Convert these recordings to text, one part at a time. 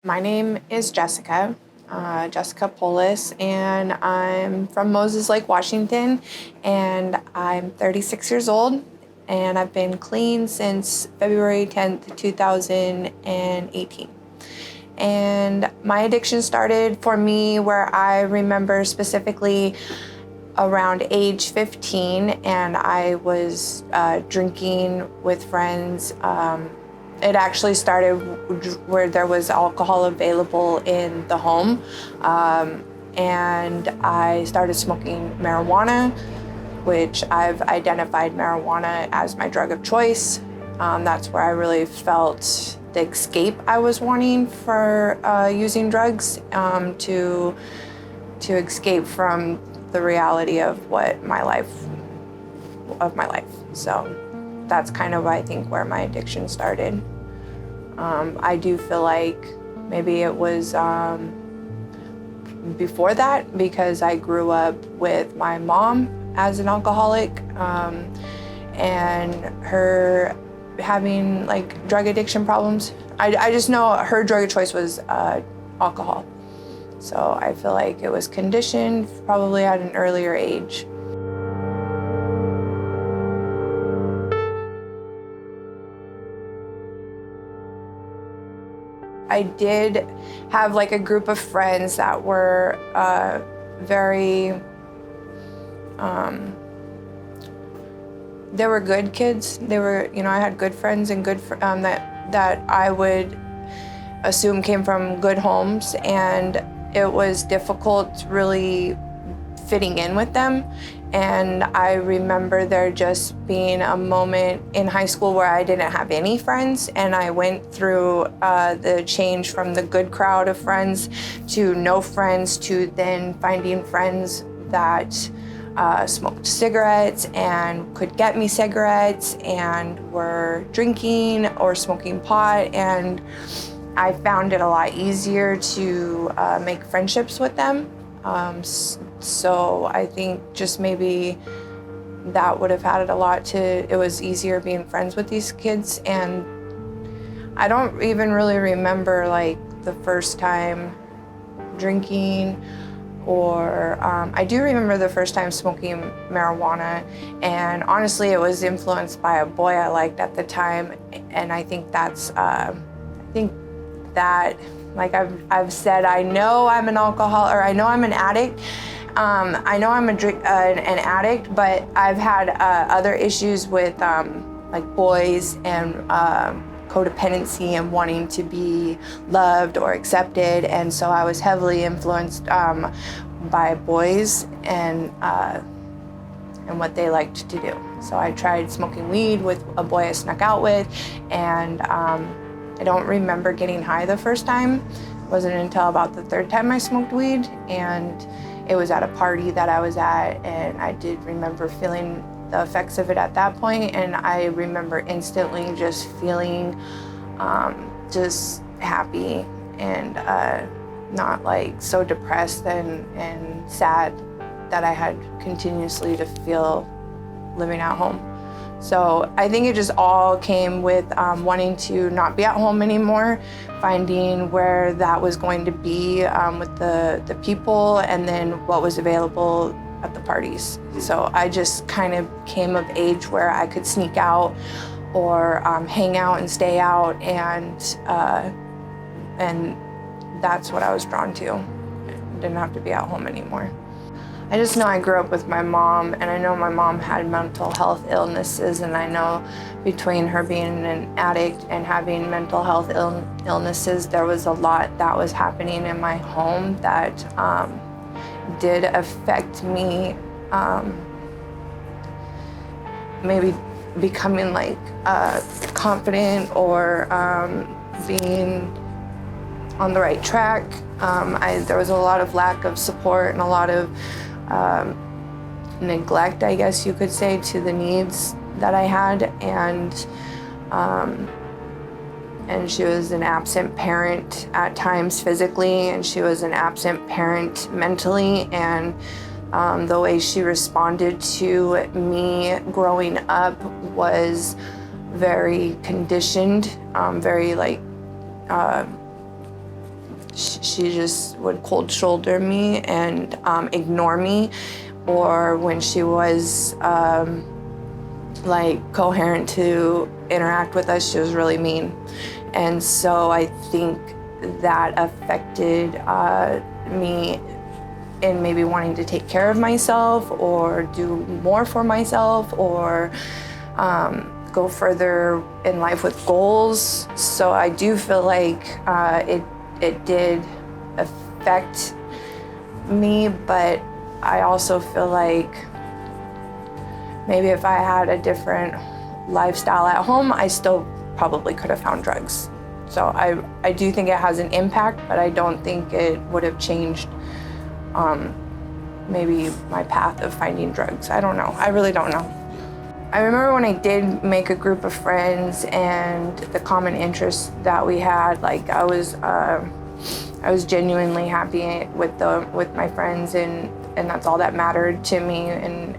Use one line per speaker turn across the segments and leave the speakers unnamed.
My name is Jessica Poulos, and I'm from Moses Lake, Washington, and I'm 36 years old, and I've been clean since February 10th, 2018. And my addiction started for me where I remember specifically around age 15, and I was drinking with friends. It actually started where there was alcohol available in the home, and I started smoking marijuana, which I've identified marijuana as my drug of choice. That's where I really felt the escape I was wanting for using drugs, to escape from the reality of my life. So that's kind of, I think, where my addiction started. I do feel like maybe it was before that, because I grew up with my mom as an alcoholic, and her having like drug addiction problems. I just know her drug of choice was alcohol. So I feel like it was conditioned probably at an earlier age. I did have like a group of friends that were very, they were good kids. They were, I had good friends and good that I would assume came from good homes, and it was difficult really fitting in with them. And I remember there just being a moment in high school where I didn't have any friends, and I went through the change from the good crowd of friends to no friends, to then finding friends that smoked cigarettes and could get me cigarettes and were drinking or smoking pot. And I found it a lot easier to make friendships with them. So I think just maybe that would have added a lot to, it was easier being friends with these kids. And I don't even really remember like the first time drinking, or I do remember the first time smoking marijuana, and honestly it was influenced by a boy I liked at the time. And I think that's, like I've said, I know I'm an alcoholic, or I know I'm an addict. I know I'm an addict, but I've had other issues with like boys and codependency and wanting to be loved or accepted. And so I was heavily influenced by boys and what they liked to do. So I tried smoking weed with a boy I snuck out with, and I don't remember getting high the first time. It wasn't until about the third time I smoked weed, and it was at a party that I was at, and I did remember feeling the effects of it at that point. And I remember instantly just feeling just happy and not like so depressed and sad that I had continuously to feel living at home. So I think it just all came with wanting to not be at home anymore, finding where that was going to be with the people, and then what was available at the parties. So I just kind of came of age where I could sneak out or hang out and stay out, and that's what I was drawn to. I didn't have to be at home anymore. I just know I grew up with my mom, and I know my mom had mental health illnesses, and I know between her being an addict and having mental health illnesses, there was a lot that was happening in my home that did affect me, maybe becoming like confident or being on the right track. There was a lot of lack of support and a lot of neglect, I guess you could say, to the needs that I had. And she was an absent parent at times physically, and she was an absent parent mentally. And the way she responded to me growing up was very conditioned, very like she just would cold shoulder me and ignore me, or when she was like coherent to interact with us, she was really mean. And so I think that affected me in maybe wanting to take care of myself or do more for myself, or go further in life with goals. So I do feel like it did affect me, but I also feel like maybe if I had a different lifestyle at home, I still probably could have found drugs. So I do think it has an impact, but I don't think it would have changed maybe my path of finding drugs. I don't know. I really don't know. I remember when I did make a group of friends and the common interests that we had, like I was genuinely happy with my friends, and that's all that mattered to me, and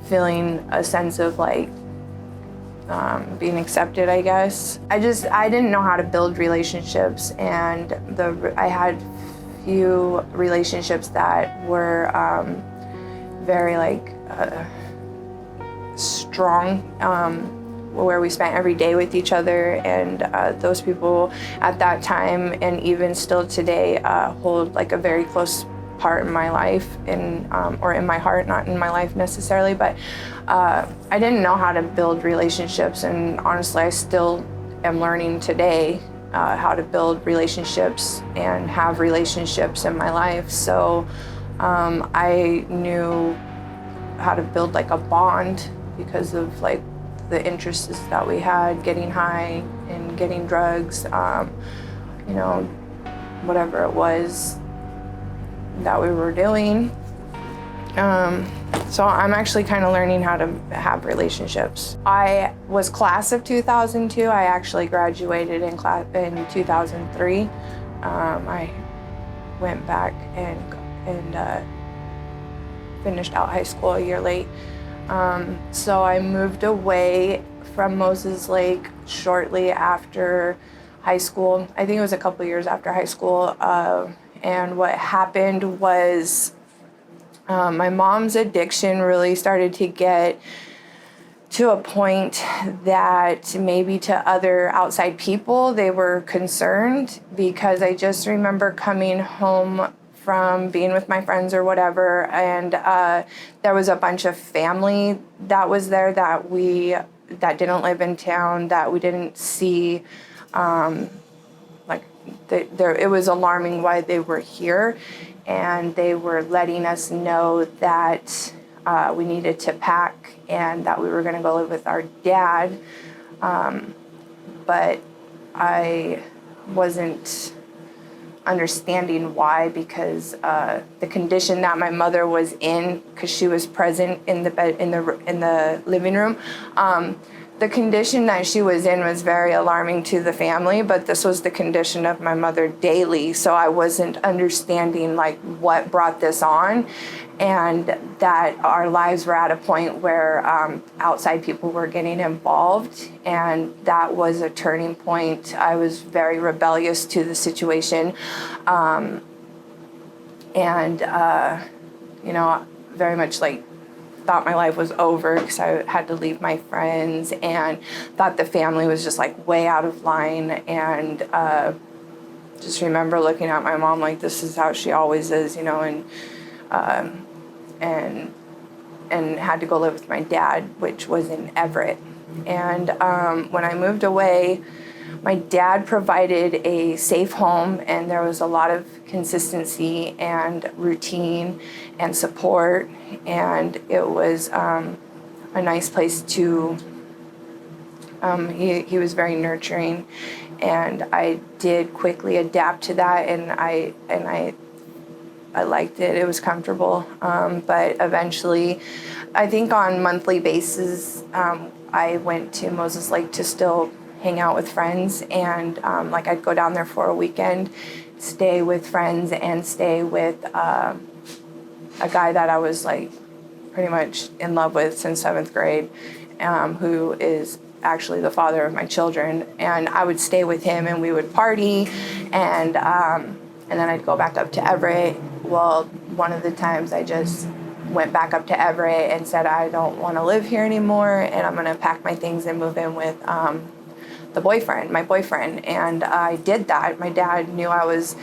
feeling a sense of like being accepted, I guess. I didn't know how to build relationships, and I had few relationships that were very like strong, where we spent every day with each other, and those people at that time and even still today hold like a very close part in my life, or in my heart, not in my life necessarily, but I didn't know how to build relationships, and honestly I still am learning today how to build relationships and have relationships in my life. So I knew how to build like a bond because of like the interests that we had, getting high and getting drugs, you know, whatever it was that we were doing. So I'm actually kind of learning how to have relationships. I was class of 2002. I actually graduated in 2003. I went back and finished out high school a year late. So I moved away from Moses Lake shortly after high school. I think it was a couple years after high school. And what happened was my mom's addiction really started to get to a point that maybe to other outside people, they were concerned, because I just remember coming home from being with my friends or whatever, and there was a bunch of family that was there that didn't live in town, that we didn't see. It was alarming why they were here, and they were letting us know that we needed to pack and that we were going to go live with our dad. But I wasn't understanding why, because the condition that my mother was in, because she was present in the bed in the living room. The condition that she was in was very alarming to the family, but this was the condition of my mother daily. So I wasn't understanding like what brought this on, and that our lives were at a point where outside people were getting involved, and that was a turning point. I was very rebellious to the situation, very much like thought my life was over because I had to leave my friends, and thought the family was just like way out of line, and just remember looking at my mom like, this is how she always is, and had to go live with my dad, which was in Everett. And when I moved away, my dad provided a safe home, and there was a lot of consistency and routine and support, and it was a nice place to, he was very nurturing, and I did quickly adapt to that, and I liked it. It was comfortable, but eventually, I think on monthly basis, I went to Moses Lake to still hang out with friends, and I'd go down there for a weekend, stay with friends, and stay with a guy that I was like pretty much in love with since 7th grade, who is actually the father of my children. And I would stay with him and we would party, and then I'd go back up to Everett. Well, one of the times I just went back up to Everett and said, I don't want to live here anymore, and I'm going to pack my things and move in with my boyfriend. And I did that. My dad knew I was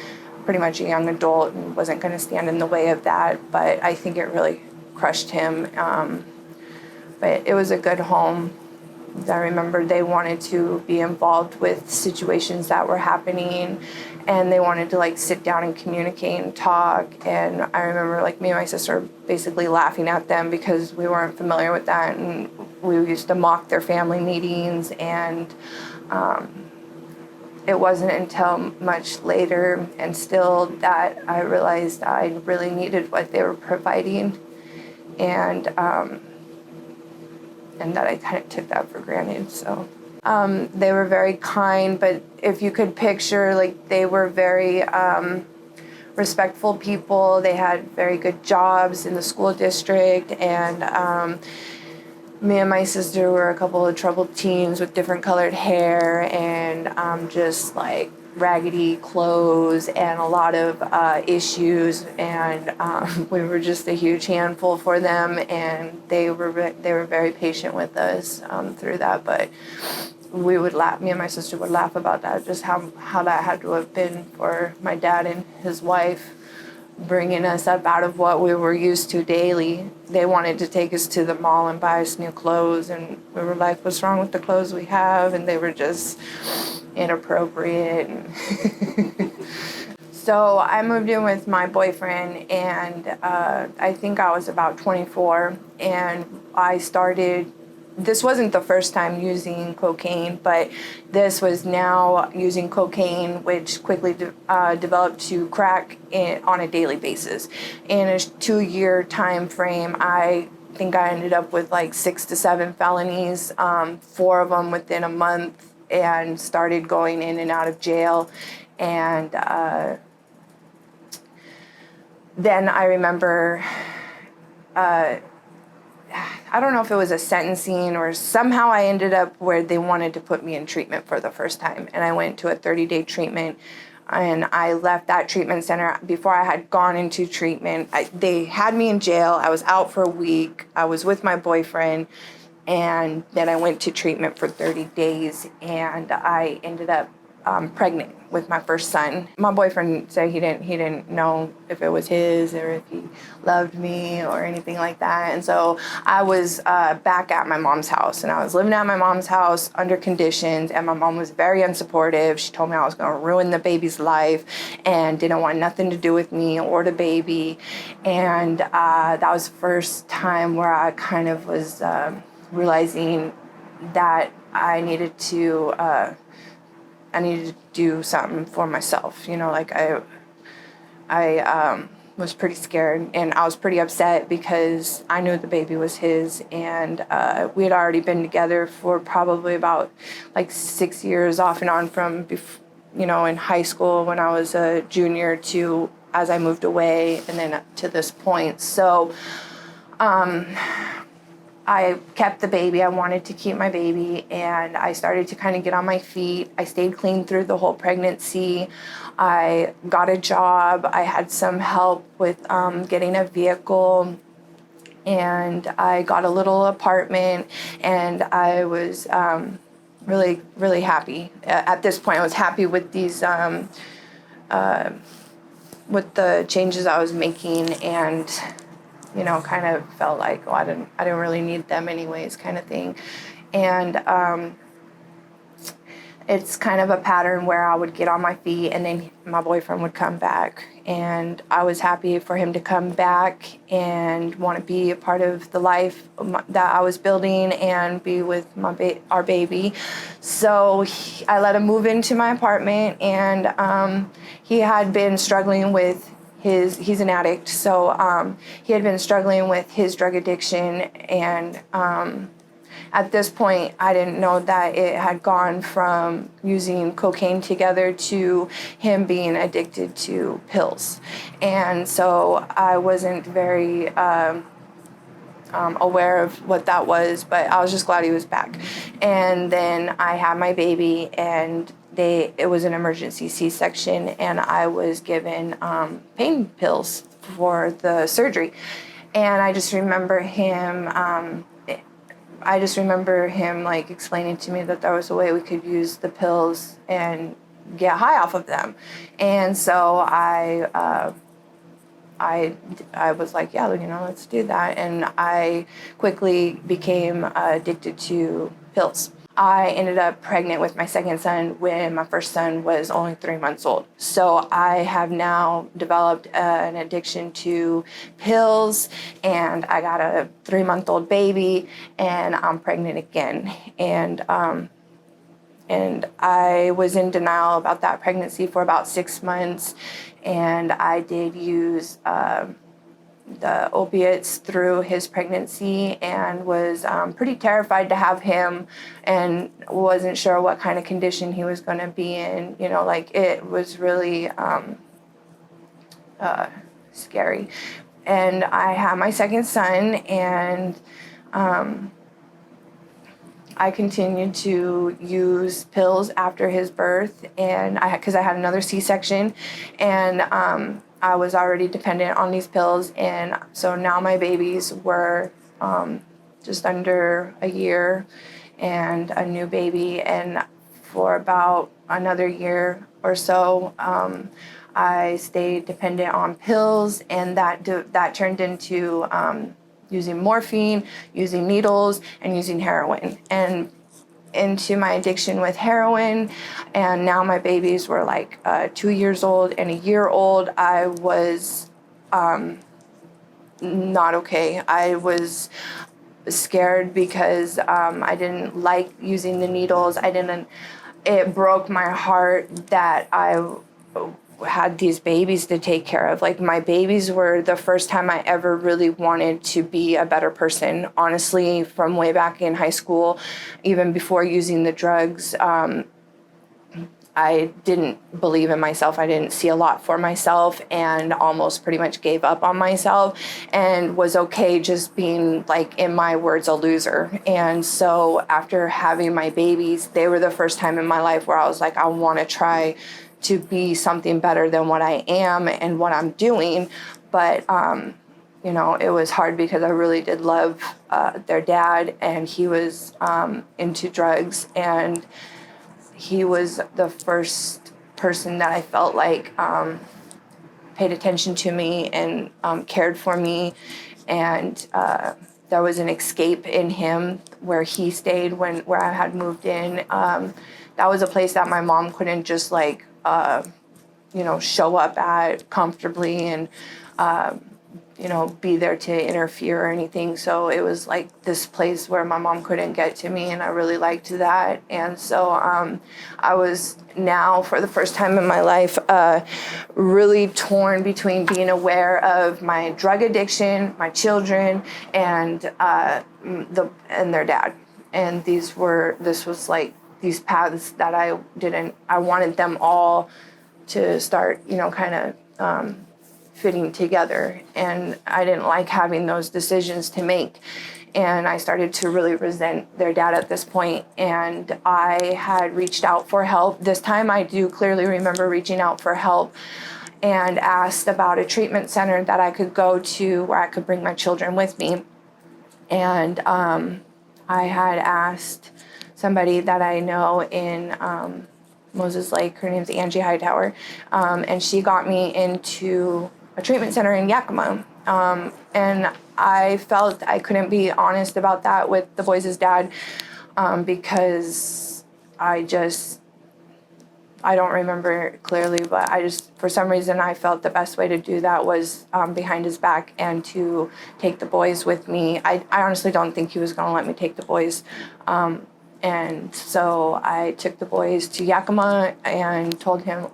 pretty much a young adult and wasn't going to stand in the way of that, but I think it really crushed him. But it was a good home. I remember they wanted to be involved with situations that were happening, and they wanted to like sit down and communicate and talk. And I remember like me and my sister basically laughing at them because we weren't familiar with that, and we used to mock their family meetings. And it wasn't until much later and still that I realized I really needed what they were providing, and that I kind of took that for granted. So they were very kind, but if you could picture, like, they were very respectful people. They had very good jobs in the school district, and me and my sister were a couple of troubled teens with different colored hair and just like raggedy clothes and a lot of issues, and we were just a huge handful for them, and they were very patient with us through that. But we would laugh, me and my sister would laugh about that, just how that had to have been for my dad and his wife, bringing us up out of what we were used to daily. They wanted to take us to the mall and buy us new clothes, and we were like, what's wrong with the clothes we have? And they were just inappropriate. So I moved in with my boyfriend, and I think I was about 24, and this wasn't the first time using cocaine, but this was now using cocaine, which quickly developed to crack on a daily basis. In a 2-year time frame, I think I ended up with like 6 to 7 felonies, 4 of them within a month, and started going in and out of jail. And then I remember, I don't know if it was a sentencing or somehow I ended up where they wanted to put me in treatment for the first time. And I went to a 30-day treatment, and I left that treatment center before I had gone into treatment. They had me in jail. I was out for a week. I was with my boyfriend, and then I went to treatment for 30 days, and I ended up pregnant with my first son. My boyfriend said he didn't know if it was his or if he loved me or anything like that. And so I was back at my mom's house, and I was living at my mom's house under conditions, and my mom was very unsupportive. She told me I was going to ruin the baby's life and didn't want nothing to do with me or the baby. And that was the first time where I kind of was realizing that I needed to do something for myself. You know, like I was pretty scared, and I was pretty upset because I knew the baby was his, and we had already been together for probably about like 6 years off and on from, in high school when I was a junior to as I moved away, and then up to this point. So I kept the baby. I wanted to keep my baby, and I started to kind of get on my feet. I stayed clean through the whole pregnancy. I got a job. I had some help with getting a vehicle, and I got a little apartment, and I was really, really happy. At this point, I was happy with these, with the changes I was making, and kind of felt like, I didn't really need them anyways, kind of thing. And it's kind of a pattern where I would get on my feet, and then my boyfriend would come back, and I was happy for him to come back and want to be a part of the life that I was building and be with our baby. So I let him move into my apartment, and he had been struggling with he's an addict, so he had been struggling with his drug addiction, and at this point I didn't know that it had gone from using cocaine together to him being addicted to pills. And so I wasn't very aware of what that was, but I was just glad he was back. And then I had my baby, and it was an emergency C-section, and I was given pain pills for the surgery. And I just remember him like explaining to me that there was a way we could use the pills and get high off of them. And so I was like, yeah, let's do that. And I quickly became addicted to pills. I ended up pregnant with my second son when my first son was only 3 months old. So I have now developed an addiction to pills, and I got a 3-month-old baby, and I'm pregnant again. And I was in denial about that pregnancy for about 6 months, and I did use the opiates through his pregnancy, and was pretty terrified to have him, and wasn't sure what kind of condition he was going to be in. It was really scary. And I had my second son, and I continued to use pills after his birth, and because I had another C-section, and I was already dependent on these pills. And so now my babies were just under a year and a new baby, and for about another year or so I stayed dependent on pills, and that turned into using morphine, using needles, and using heroin, and into my addiction with heroin. And now my babies were like 2 years old and a year old. I was not okay. I was scared because I didn't like using the needles. It broke my heart that I had these babies to take care of. Like, my babies were the first time I ever really wanted to be a better person. Honestly, from way back in high school, even before using the drugs, I didn't believe in myself. I didn't see a lot for myself, and almost pretty much gave up on myself, and was okay just being, like, in my words, a loser. And so after having my babies, they were the first time in my life where I was like, I want to try to be something better than what I am and what I'm doing. But it was hard because I really did love their dad, and he was into drugs, and he was the first person that I felt like paid attention to me and cared for me. And there was an escape in him where he stayed where I had moved in. That was a place that my mom couldn't just show up at comfortably and be there to interfere or anything. So it was like this place where my mom couldn't get to me, and I really liked that. And so I was now, for the first time in my life, really torn between being aware of my drug addiction, my children, and their dad. And this was like these paths that I wanted them all to start, kind of fitting together. And I didn't like having those decisions to make. And I started to really resent their dad at this point. And I had reached out for help. This time I do clearly remember reaching out for help, and asked about a treatment center that I could go to where I could bring my children with me. And I had asked somebody that I know in Moses Lake. Her name's Angie Hightower, and she got me into a treatment center in Yakima. And I felt I couldn't be honest about that with the boys' dad, because I don't remember clearly, but for some reason, I felt the best way to do that was behind his back, and to take the boys with me. I honestly don't think he was going to let me take the boys. And so I took the boys to Yakima and told him,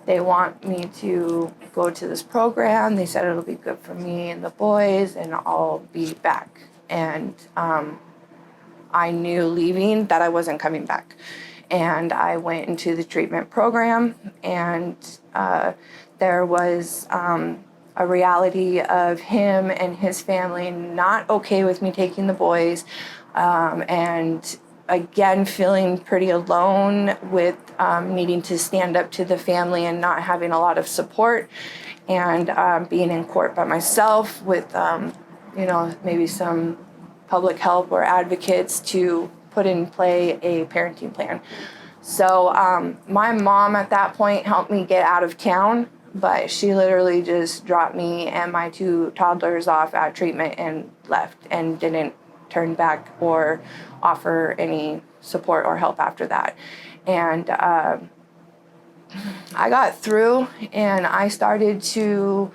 they want me to go to this program. They said it'll be good for me and the boys, and I'll be back. And I knew leaving that I wasn't coming back. And I went into the treatment program, and there was a reality of him and his family not okay with me taking the boys, and again feeling pretty alone with needing to stand up to the family and not having a lot of support, and being in court by myself with maybe some public help or advocates to put in play a parenting plan. So my mom at that point helped me get out of town, but she literally just dropped me and my 2 toddlers off at treatment and left and didn't turn back or offer any support or help after that. And I got through and I started to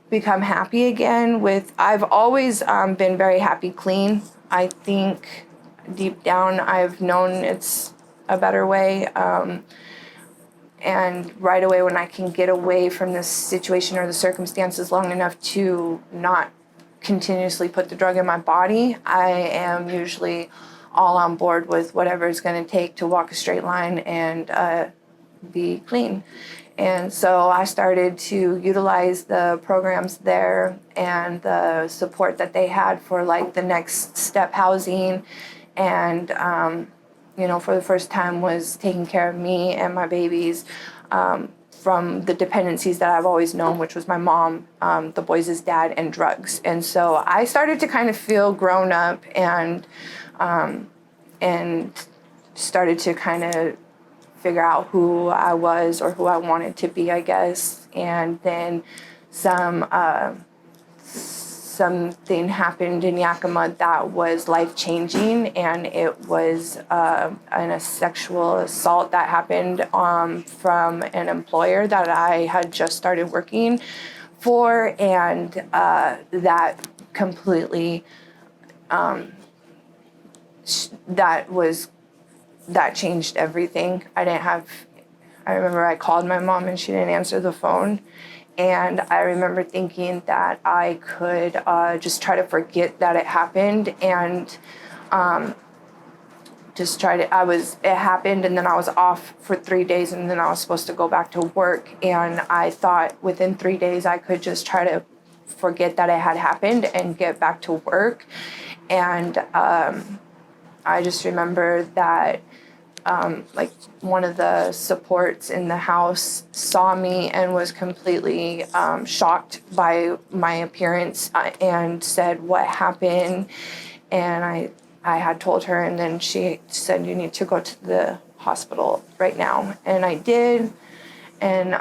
become happy again I've always been very happy clean. I think deep down I've known it's a better way. And right away when I can get away from this situation or the circumstances long enough to not continuously put the drug in my body, I am usually all on board with whatever it's going to take to walk a straight line and be clean. And so I started to utilize the programs there and the support that they had for like the next step housing, and for the first time was taking care of me and my babies from the dependencies that I've always known, which was my mom, the boys' dad, and drugs. And so I started to kind of feel grown up and started to kind of figure out who I was or who I wanted to be, I guess. And then something happened in Yakima that was life-changing, and it was a sexual assault that happened from an employer that I had just started working for, and that completely that changed everything. I remember I called my mom and she didn't answer the phone. And I remember thinking that I could just try to forget that it happened and it happened, and then I was off for 3 days, and then I was supposed to go back to work. And I thought within 3 days I could just try to forget that it had happened and get back to work. And I just remember that one of the supports in the house saw me and was completely shocked by my appearance and said, "What happened?" And I had told her, and then she said, "You need to go to the hospital right now." And I did. And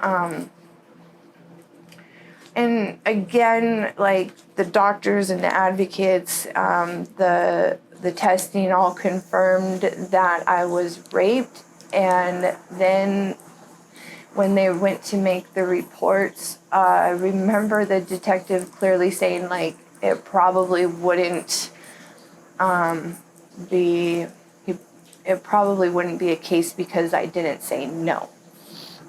again, like the doctors and the advocates, the testing all confirmed that I was raped. And then when they went to make the reports, I remember the detective clearly saying, like, it probably wouldn't be a case because I didn't say no.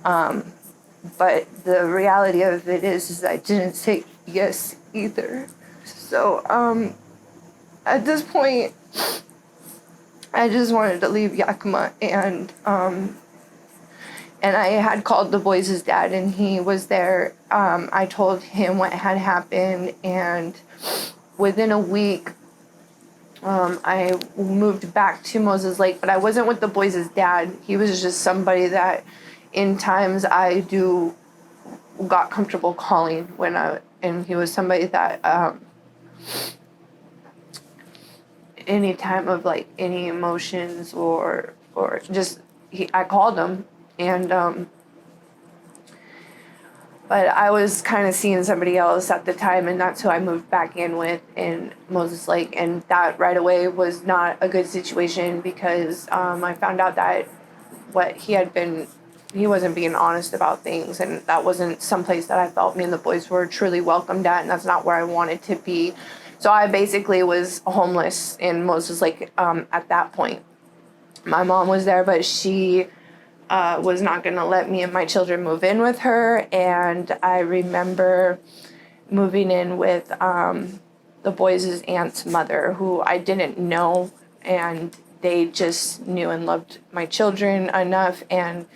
But the reality of it is I didn't say yes either. So at this point, I just wanted to leave Yakima, and I had called the boys' dad, and he was there. I told him what had happened, and within a week, I moved back to Moses Lake, but I wasn't with the boys' dad. He was just somebody that in times I got comfortable calling and he was somebody that any time of like any emotions or just I called him, and but I was kind of seeing somebody else at the time, and that's who I moved back in with in Moses Lake. And that right away was not a good situation because I found out that he wasn't being honest about things, and that wasn't someplace that I felt me and the boys were truly welcomed at, and that's not where I wanted to be. So I basically was homeless in Moses Lake at that point. My mom was there, but she was not going to let me and my children move in with her. And I remember moving in with the boys' aunt's mother, who I didn't know, and they just knew and loved my children enough. And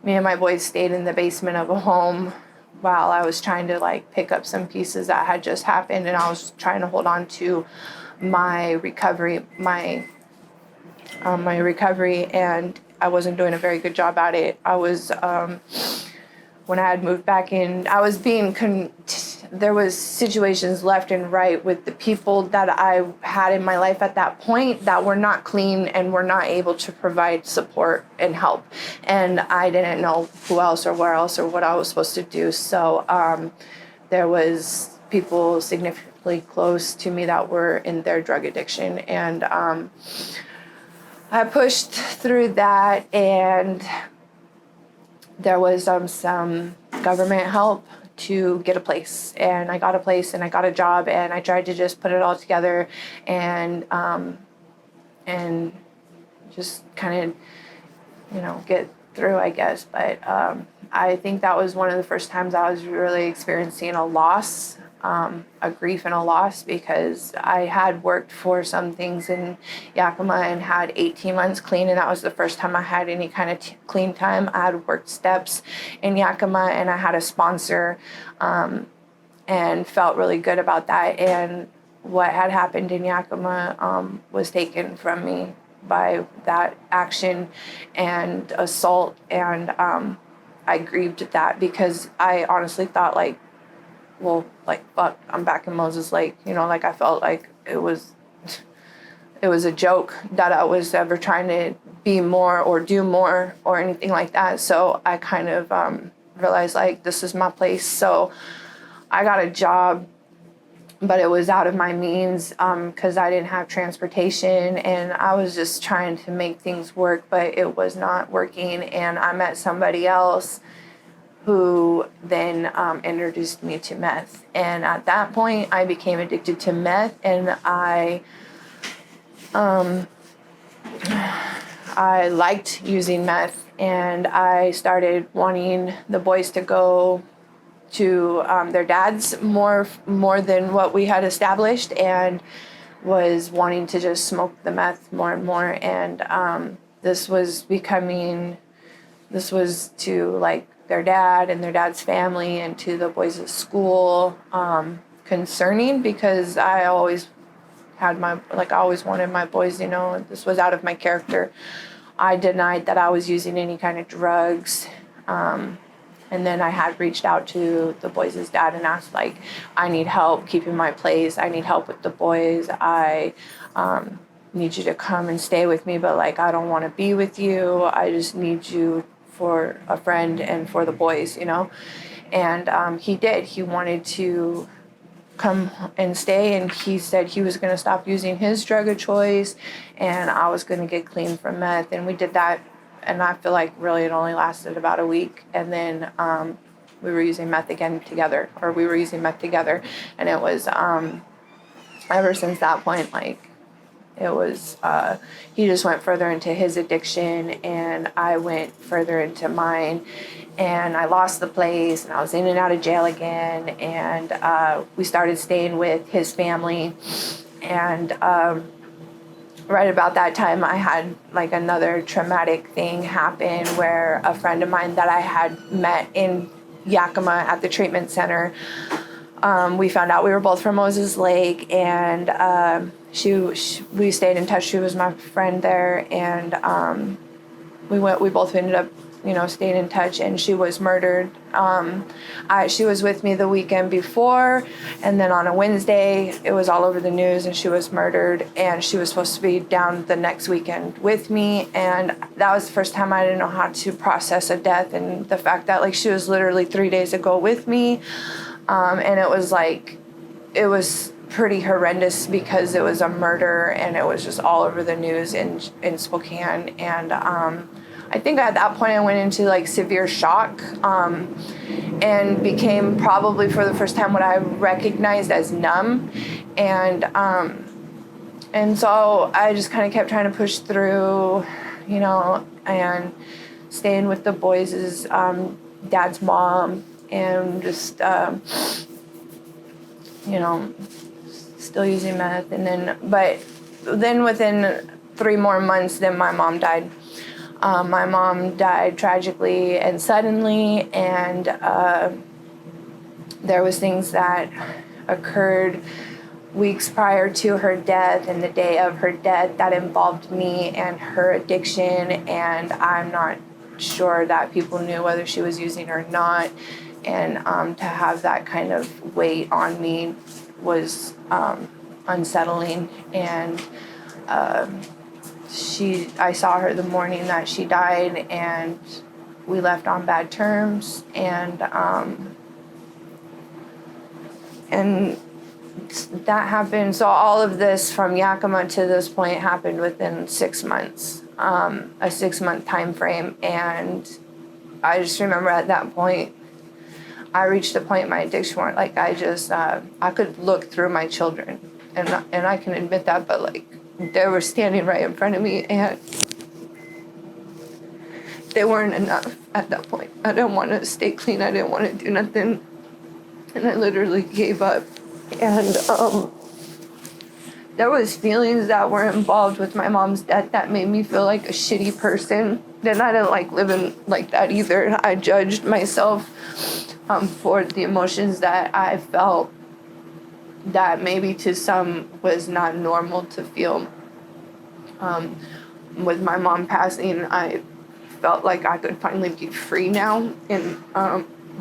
me and my boys stayed in the basement of a home while I was trying to like pick up some pieces that had just happened, and I was trying to hold on to my recovery, my recovery, and I wasn't doing a very good job at it. I was, when I had moved back in, I was being, there was situations left and right with the people that I had in my life at that point that were not clean and were not able to provide support and help. And I didn't know who else or where else or what I was supposed to do. So there was people significantly close to me that were in their drug addiction. And I pushed through that, and there was some government help to get a place, and I got a place and I got a job, and I tried to just put it all together and just kind of get through, I guess. But I think that was one of the first times I was really experiencing a loss, a grief and a loss, because I had worked for some things in Yakima and had 18 months clean, and that was the first time I had any kind of clean time. I had worked steps in Yakima, and I had a sponsor, and felt really good about that. And what had happened in Yakima was taken from me by that action and assault, and I grieved at that because I honestly thought fuck, I'm back in Moses Lake. I felt like it was a joke that I was ever trying to be more or do more or anything like that. So I kind of realized this is my place. So I got a job, but it was out of my means because I didn't have transportation, and I was just trying to make things work, but it was not working. And I met somebody else who then introduced me to meth. And at that point, I became addicted to meth, and I liked using meth, and I started wanting the boys to go to their dads more than what we had established, and was wanting to just smoke the meth more and more. And this was to their dad and their dad's family and to the boys at school, concerning, because I always had I always wanted my boys, this was out of my character. I denied that I was using any kind of drugs. And then I had reached out to the boys' dad and asked, I need help keeping my place. I need help with the boys. I need you to come and stay with me, but I don't want to be with you. I just need you for a friend and for the boys, And he did. He wanted to come and stay, and he said he was going to stop using his drug of choice, and I was going to get clean from meth. And we did that, and I feel like really it only lasted about a week, and then we were using meth together, and it was ever since that point, it was, he just went further into his addiction, and I went further into mine, and I lost the place, and I was in and out of jail again, and we started staying with his family, and right about that time, I had another traumatic thing happen where a friend of mine that I had met in Yakima at the treatment center, we found out we were both from Moses Lake, and we stayed in touch. She was my friend there, and we both ended up staying in touch, and she was murdered. She was with me the weekend before, and then on a Wednesday it was all over the news, and she was murdered, and she was supposed to be down the next weekend with me. And that was the first time I didn't know how to process a death, and the fact that she was literally 3 days ago with me. And it was pretty horrendous because it was a murder, and it was just all over the news in Spokane. And I think at that point I went into severe shock, and became probably for the first time what I recognized as numb. And so I just kind of kept trying to push through, and staying with the boys' dad's mom, and just still using meth. And then within 3 more months, then my mom died. My mom died tragically and suddenly, and There was things that occurred weeks prior to her death and the day of her death that involved me and her addiction, and I'm not sure that people knew whether she was using or not. And to have that kind of weight on me was unsettling. And I saw her the morning that she died, and we left on bad terms. And that happened. So all of this from Yakima to this point happened within 6 months, a 6-month time frame. And I just remember at that point, I reached a point in my addiction where, like, I could look through my children, and I can admit that, but like, they were standing right in front of me, and they weren't enough at that point. I didn't want to stay clean. I didn't want to do nothing, and I literally gave up. And there was feelings that were involved with my mom's death that made me feel like a shitty person. Then I didn't like living like that either. I judged myself for the emotions that I felt that maybe to some was not normal to feel. With my mom passing, I felt like I could finally be free now, and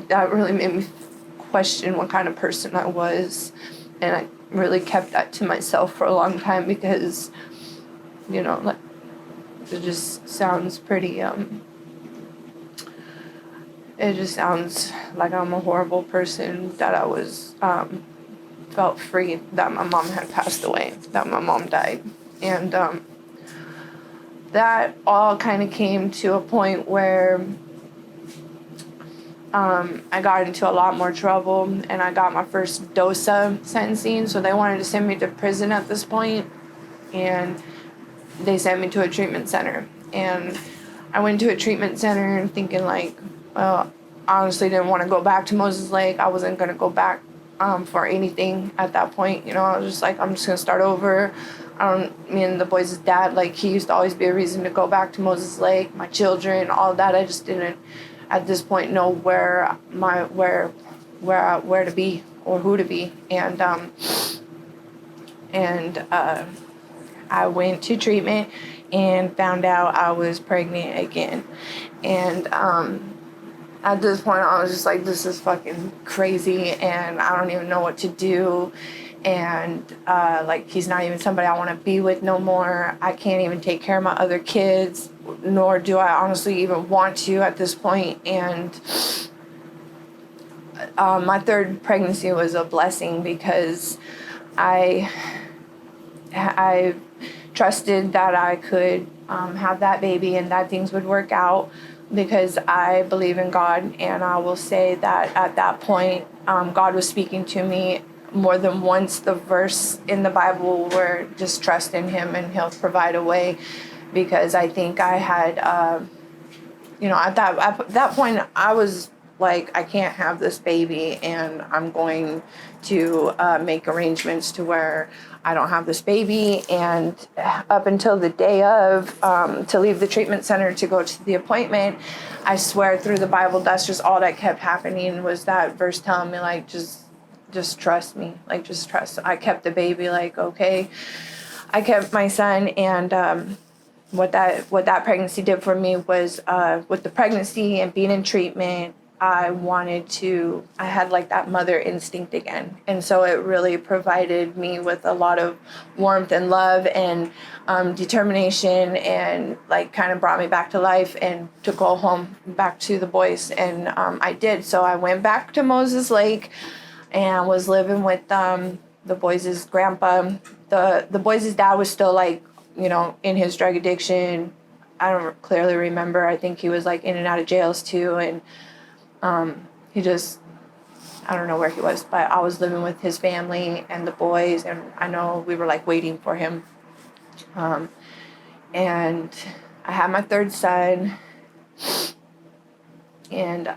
that really made me question what kind of person I was. And I really kept that to myself for a long time because, like, it just sounds pretty, it just sounds like I'm a horrible person, that I was, felt free that my mom had passed away, that my mom died. And that all kind of came to a point where I got into a lot more trouble, and I got my first DOSA sentencing. So they wanted to send me to prison at this point, and they sent me to a treatment center. And I went to a treatment center thinking, like, well, I honestly didn't want to go back to Moses Lake. I wasn't going to go back for anything at that point. I was just like, I'm just going to start over. Me and the boys' dad, like, he used to always be a reason to go back to Moses Lake, my children, all that. I just didn't at this point know where to be or who to be. And I went to treatment and found out I was pregnant again. And at this point, I was just like, this is fucking crazy, and I don't even know what to do. And like, he's not even somebody I want to be with no more. I can't even take care of my other kids, nor do I honestly even want to at this point. And my third pregnancy was a blessing because I trusted that I could have that baby and that things would work out, because I believe in God. And I will say that at that point, God was speaking to me more than once, the verse in the Bible where just trust in him and he'll provide a way. Because I think I had, at that point, I was like, I can't have this baby, and I'm going to make arrangements to where I don't have this baby. And up until the day of, to leave the treatment center to go to the appointment, I swear through the Bible, that's just all that kept happening, was that verse telling me, like, just trust me, like, just trust. I kept the baby, like, okay. I kept my son. And what that pregnancy did for me was, with the pregnancy and being in treatment, I had like that mother instinct again. And so it really provided me with a lot of warmth and love and determination, and like kind of brought me back to life and to go home back to the boys. And I did. So I went back to Moses Lake and was living with the boys' grandpa. The boys' dad was still, like, in his drug addiction. I don't clearly remember. I think he was like in and out of jails too. And I don't know where he was, but I was living with his family and the boys, and I know we were like waiting for him. And I had my third son, and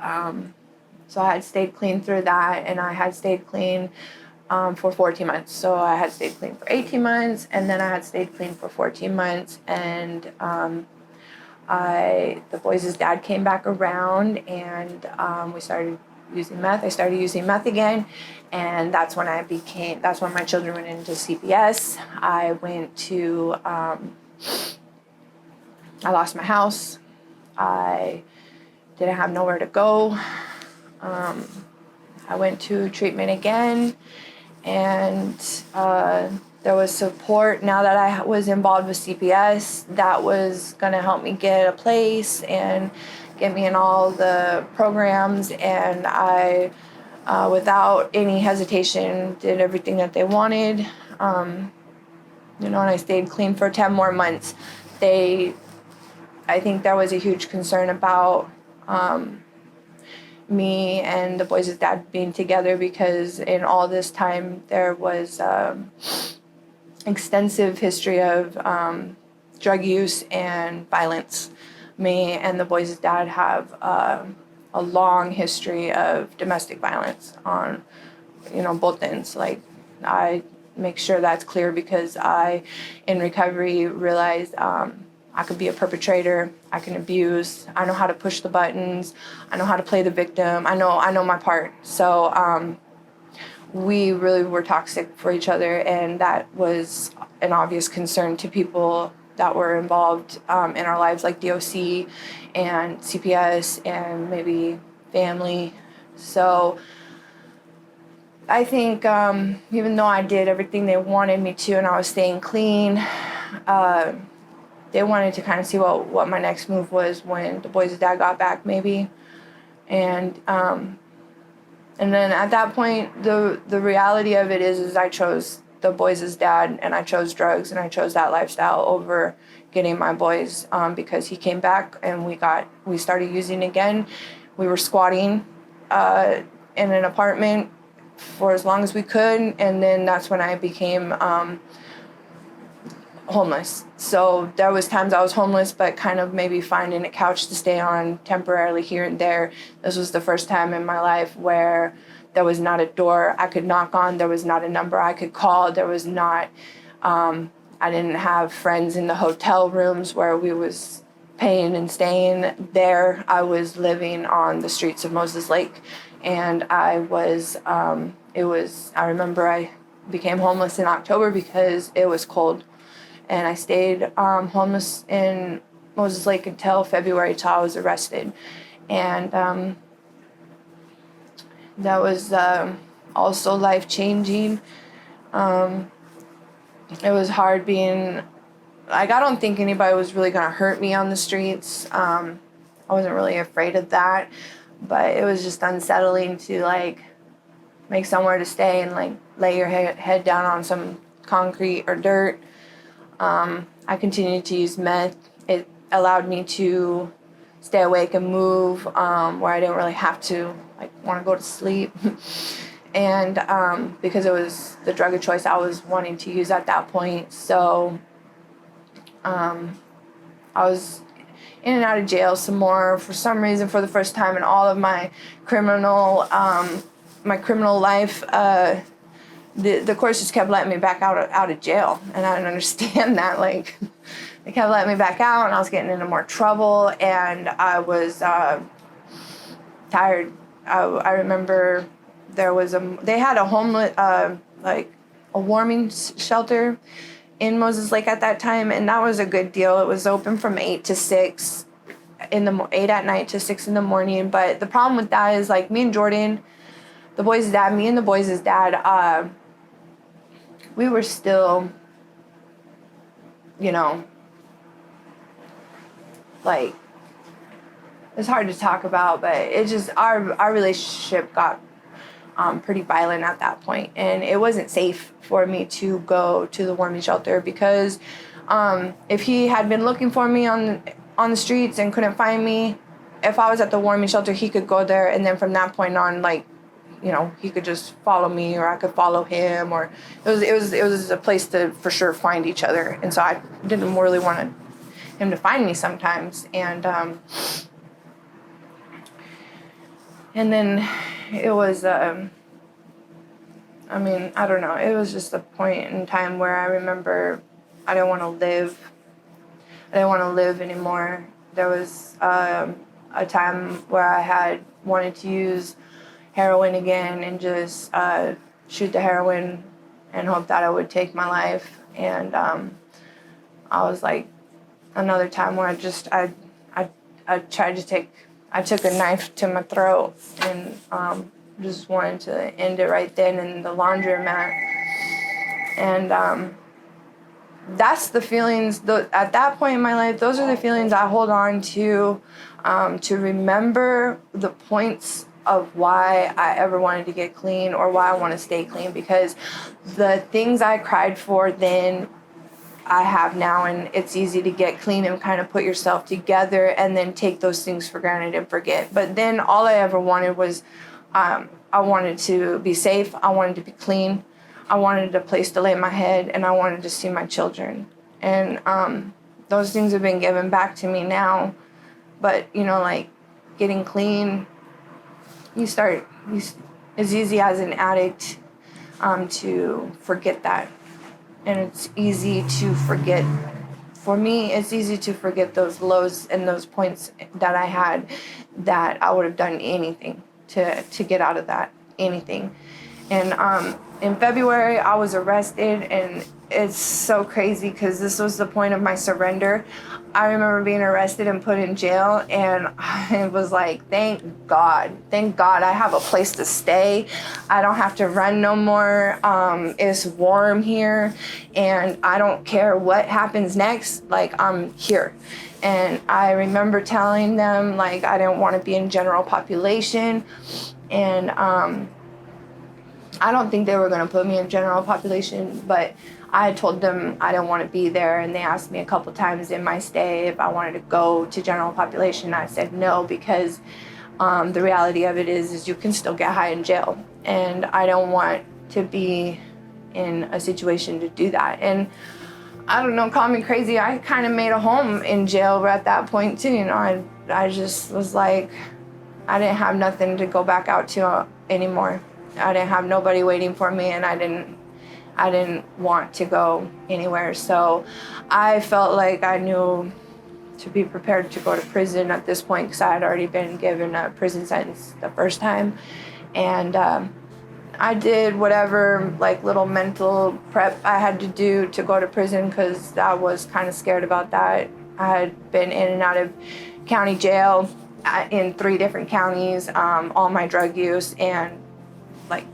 so I had stayed clean through that, and I had stayed clean for 14 months. So I had stayed clean for 18 months, and then I had stayed clean for 14 months, and the boys' dad came back around, and we started using meth. I started using meth again, and that's when my children went into CPS. I lost my house. I didn't have nowhere to go. I went to treatment again, and there was support. Now that I was involved with CPS, that was going to help me get a place and get me in all the programs. And I, without any hesitation, did everything that they wanted. And I stayed clean for 10 more months. I think there was a huge concern about me and the boys' dad being together, because in all this time there was extensive history of drug use and violence. Me and the boys' dad have a long history of domestic violence on both ends. Like, I make sure that's clear, because I, in recovery, realized I could be a perpetrator. I can abuse. I know how to push the buttons. I know how to play the victim. I know my part. So we really were toxic for each other, and that was an obvious concern to people that were involved in our lives, like DOC and CPS and maybe family. So I think even though I did everything they wanted me to, and I was staying clean, they wanted to kind of see what my next move was when the boys' dad got back, maybe. And then at that point, the reality of it is I chose the boys' dad, and I chose drugs, and I chose that lifestyle over getting my boys, because he came back and we started using again. We were squatting in an apartment for as long as we could, and then that's when I became homeless. So there was times I was homeless, but kind of maybe finding a couch to stay on temporarily here and there. This was the first time in my life where there was not a door I could knock on. There was not a number I could call. There was not, I didn't have friends in the hotel rooms where we was paying and staying there. I was living on the streets of Moses Lake, and I remember I became homeless in October because it was cold. And I stayed homeless in Moses Lake until February, till I was arrested. And that was also life-changing. It was hard being, I don't think anybody was really going to hurt me on the streets. I wasn't really afraid of that. But it was just unsettling to, make somewhere to stay and, lay your head down on some concrete or dirt. I continued to use meth. It allowed me to stay awake and move, where I didn't really have to want to go to sleep. And because it was the drug of choice I was wanting to use at that point. So I was in and out of jail some more for some reason for the first time in all of my criminal life. The courts just kept letting me back out of jail, and I didn't understand that. They kept letting me back out, and I was getting into more trouble, and I was tired. I remember they had a homeless, a warming shelter in Moses Lake at that time, and that was a good deal. It was open from 8 to 6 8 at night to 6 in the morning. But the problem with that is me and Jordan, me and the boys' dad, we were still, it's hard to talk about, but it just, our relationship got pretty violent at that point. And it wasn't safe for me to go to the warming shelter, because if he had been looking for me on the streets and couldn't find me, if I was at the warming shelter, he could go there, and then from that point on, he could just follow me, or I could follow him, or it was a place to for sure find each other. And so I didn't really want him to find me sometimes. And then it was, I don't know, it was just a point in time where I remember I didn't want to live. I didn't want to live anymore. There was a time where I had wanted to use heroin again and just shoot the heroin and hope that it would take my life. And I was like, another time where I tried to I took a knife to my throat and just wanted to end it right then in the laundromat. And that's the feelings, at that point in my life, those are the feelings I hold on to remember the points of why I ever wanted to get clean or why I want to stay clean, because the things I cried for then I have now, and it's easy to get clean and kind of put yourself together and then take those things for granted and forget. But then all I ever wanted was I wanted to be safe, I wanted to be clean, I wanted a place to lay my head, and I wanted to see my children. And those things have been given back to me now. But, you know, like getting clean, it's easy as an addict to forget that. And it's easy to forget, for me, it's easy to forget those lows and those points that I had, that I would have done anything to get out of that, anything. And in February, I was arrested, and it's so crazy because this was the point of my surrender. I remember being arrested and put in jail, and I was like, thank God I have a place to stay. I don't have to run no more. It's warm here, and I don't care what happens next, like I'm here. And I remember telling them like I didn't want to be in general population, and I don't think they were going to put me in general population, but I told them I didn't want to be there, and they asked me a couple times in my stay if I wanted to go to general population. I said no, because the reality of it is you can still get high in jail, and I don't want to be in a situation to do that. And I don't know, call me crazy, I kind of made a home in jail at that point too. You know, I just was like, I didn't have nothing to go back out to anymore. I didn't have nobody waiting for me, and I didn't want to go anywhere. So I felt like I knew to be prepared to go to prison at this point, because I had already been given a prison sentence the first time. And I did whatever like little mental prep I had to do to go to prison, because I was kind of scared about that. I had been in and out of county jail in 3 different counties, all my drug use, and like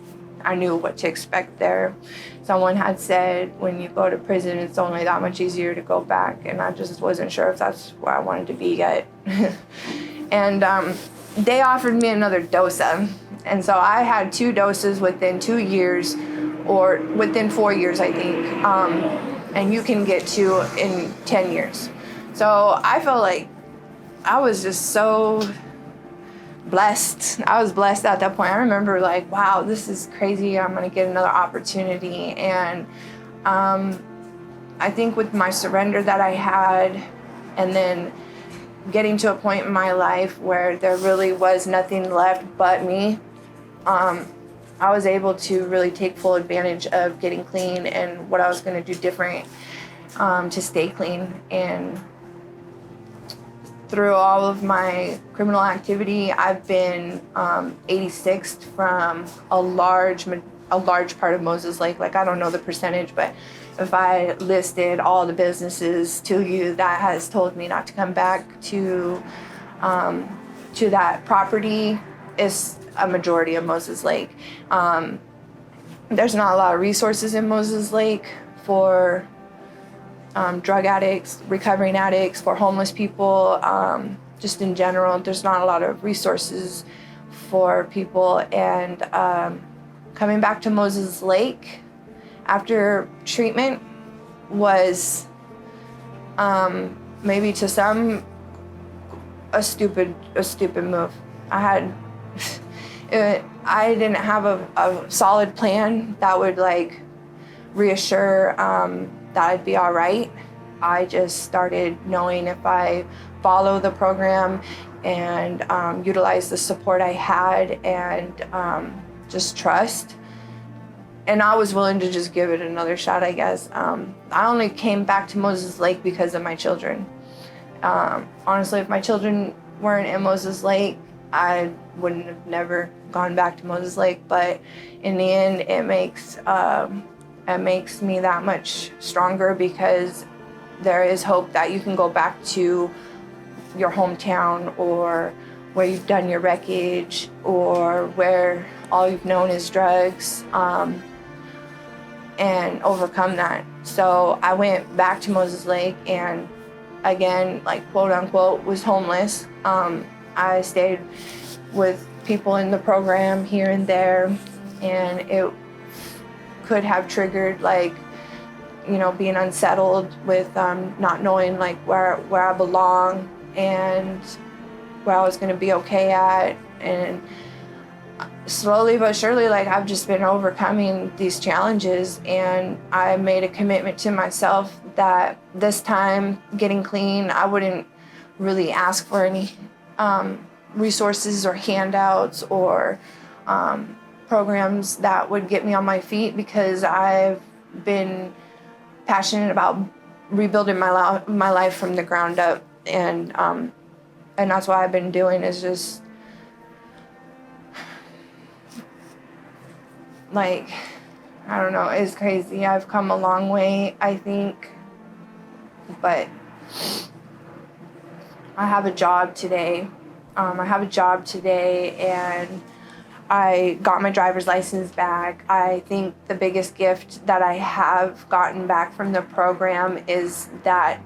I knew what to expect there. Someone had said when you go to prison, it's only that much easier to go back, and I just wasn't sure if that's where I wanted to be yet. And they offered me another dosa, and so I had 2 doses within 2 years, or within 4 years, I think, and you can get 2 in 10 years. So I felt like I was just so blessed. I was blessed at that point. I remember like, wow, this is crazy. I'm going to get another opportunity. And I think with my surrender that I had, and then getting to a point in my life where there really was nothing left but me, I was able to really take full advantage of getting clean and what I was going to do different to stay clean. And through all of my criminal activity, I've been 86th from a large part of Moses Lake. Like, I don't know the percentage, but if I listed all the businesses to you, that has told me not to come back to that property, is a majority of Moses Lake. There's not a lot of resources in Moses Lake for drug addicts, recovering addicts, for homeless people, just in general. There's not a lot of resources for people. And coming back to Moses Lake after treatment was maybe to some a stupid move. I didn't have a solid plan that would like reassure that I'd be all right. I just started knowing if I follow the program and utilize the support I had and just trust. And I was willing to just give it another shot, I guess. I only came back to Moses Lake because of my children. Honestly, if my children weren't in Moses Lake, I wouldn't have never gone back to Moses Lake, but in the end, it makes me that much stronger, because there is hope that you can go back to your hometown, or where you've done your wreckage, or where all you've known is drugs, and overcome that. So I went back to Moses Lake, and again, like, quote unquote, was homeless. I stayed with people in the program here and there, and it could have triggered, like, being unsettled with not knowing, like, where I belong and where I was going to be okay at. And slowly but surely, like, I've just been overcoming these challenges, and I made a commitment to myself that this time, getting clean, I wouldn't really ask for any resources or handouts or programs that would get me on my feet, because I've been passionate about rebuilding my life from the ground up, and that's what I've been doing, is just, like, I don't know, it's crazy. I've come a long way, I think, but I have a job today. And I got my driver's license back. I think the biggest gift that I have gotten back from the program is that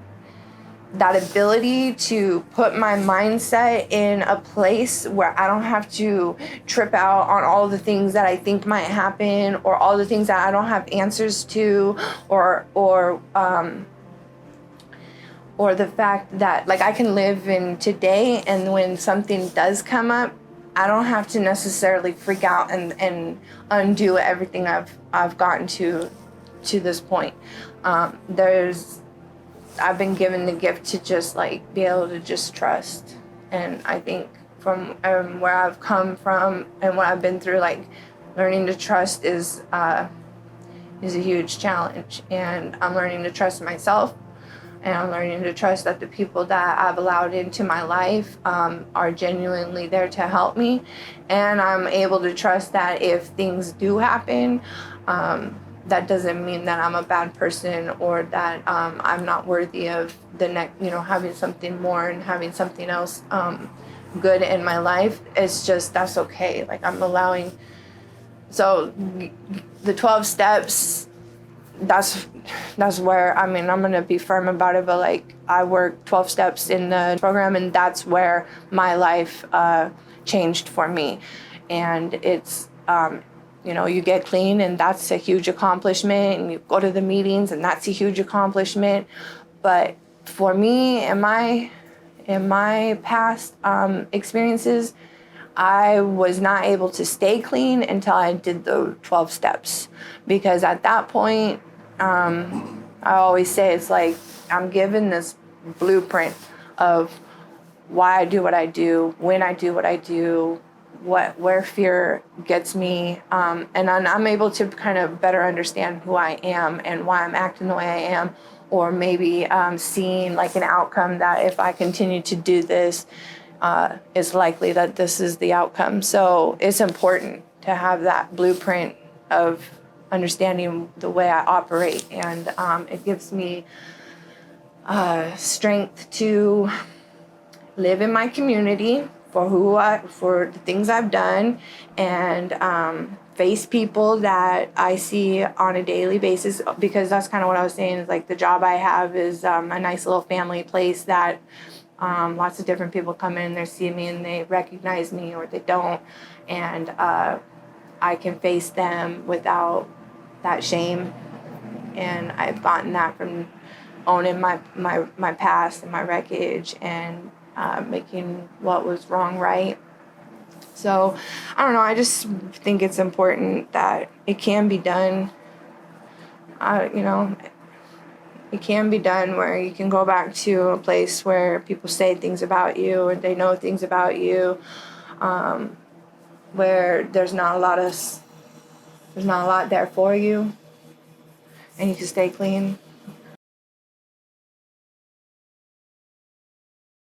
ability to put my mindset in a place where I don't have to trip out on all the things that I think might happen, or all the things that I don't have answers to, or the fact that, like, I can live in today, and when something does come up, I don't have to necessarily freak out and undo everything I've gotten to this point. I've been given the gift to just, like, be able to just trust. And I think from where I've come from and what I've been through, like, learning to trust is a huge challenge. And I'm learning to trust myself, and I'm learning to trust that the people that I've allowed into my life are genuinely there to help me. And I'm able to trust that if things do happen, that doesn't mean that I'm a bad person, or that I'm not worthy of the next, having something more and having something else good in my life. It's just, that's okay. Like, I'm allowing. So the 12 steps, that's where, I'm going to be firm about it, but, like, I work 12 steps in the program, and that's where my life changed for me. And it's, you get clean, and that's a huge accomplishment, and you go to the meetings, and that's a huge accomplishment. But for me, in my past experiences, I was not able to stay clean until I did the 12 steps. Because at that point, I always say, it's like I'm given this blueprint of why I do what I do, when I do what I do, where fear gets me, and I'm able to kind of better understand who I am and why I'm acting the way I am, or maybe seeing, like, an outcome that if I continue to do this, it's likely that this is the outcome. So it's important to have that blueprint of understanding the way I operate, and it gives me strength to live in my community for the things I've done, and face people that I see on a daily basis, because that's kind of what I was saying, is, like, the job I have is a nice little family place that lots of different people come in, they see me, and they recognize me, or they don't, and I can face them without that shame. And I've gotten that from owning my past and my wreckage, and making what was wrong right. So I don't know, I just think it's important that it can be done. It can be done where you can go back to a place where people say things about you, and they know things about you, where there's not a lot there for you, and you can stay clean.